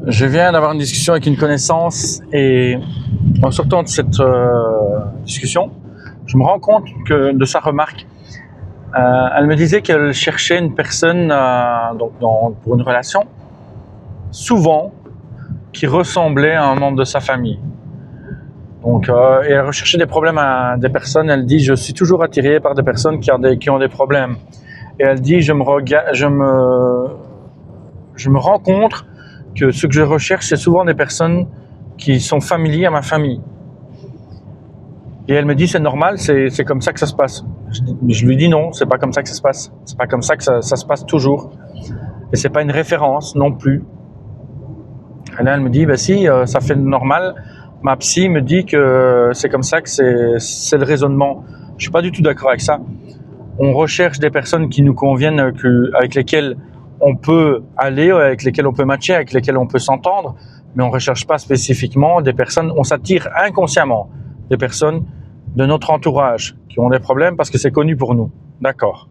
Je viens d'avoir une discussion avec une connaissance et en sortant de cette discussion, je me rends compte de sa remarque. Elle me disait qu'elle cherchait une personne pour une relation, souvent, qui ressemblait à un membre de sa famille. Et elle recherchait des problèmes à des personnes. Elle dit, je suis toujours attirée par des personnes qui ont des problèmes. Et elle dit, je me rends compte que ce que je recherche, c'est souvent des personnes qui sont familiers à ma famille. Et elle me dit, c'est normal, c'est comme ça que ça se passe. Je lui dis non, c'est pas comme ça que ça se passe. C'est pas comme ça que ça se passe toujours. Et c'est pas une référence non plus. Et là, elle me dit, si, ça fait normal. Ma psy me dit que c'est comme ça que c'est le raisonnement. Je suis pas du tout d'accord avec ça. On recherche des personnes qui nous conviennent, avec lesquelles on peut aller, avec lesquelles on peut matcher, avec lesquelles on peut s'entendre, mais on ne recherche pas spécifiquement des personnes, on s'attire inconsciemment des personnes de notre entourage qui ont des problèmes parce que c'est connu pour nous, d'accord.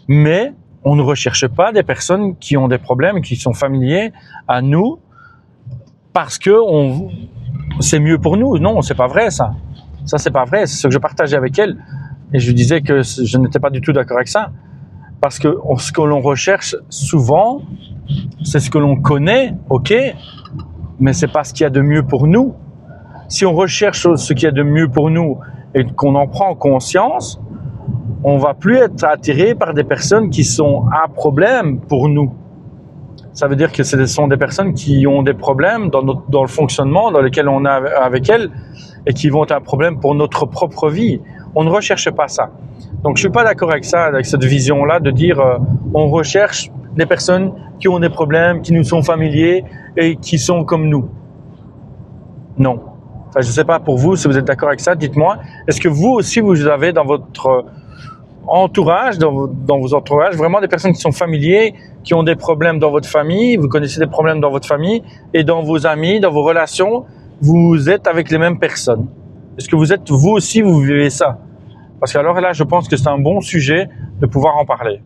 Mais on ne recherche pas des personnes qui ont des problèmes, qui sont familiers à nous parce que c'est mieux pour nous. Non, c'est pas vrai ça. Ça, c'est pas vrai, c'est ce que je partageais avec elle. Et je lui disais que je n'étais pas du tout d'accord avec ça. Parce que ce que l'on recherche souvent, c'est ce que l'on connaît, ok, mais c'est pas ce qu'il y a de mieux pour nous. Si on recherche ce qu'il y a de mieux pour nous et qu'on en prend conscience, on va plus être attiré par des personnes qui sont à problème pour nous. Ça veut dire que ce sont des personnes qui ont des problèmes dans le fonctionnement dans lequel on est avec elles et qui vont être un problème pour notre propre vie. On ne recherche pas ça. Donc, je suis pas d'accord avec ça, avec cette vision-là de dire on recherche des personnes qui ont des problèmes, qui nous sont familiers et qui sont comme nous. Non. Enfin, je sais pas pour vous si vous êtes d'accord avec ça. Dites-moi, est-ce que vous aussi vous avez dans votre entourage, dans vos entourages, vraiment des personnes qui sont familiers, qui ont des problèmes dans votre famille, vous connaissez des problèmes dans votre famille et dans vos amis, dans vos relations, vous êtes avec les mêmes personnes. Est-ce que vous aussi, vous vivez ça? Parce qu'alors là, je pense que c'est un bon sujet de pouvoir en parler.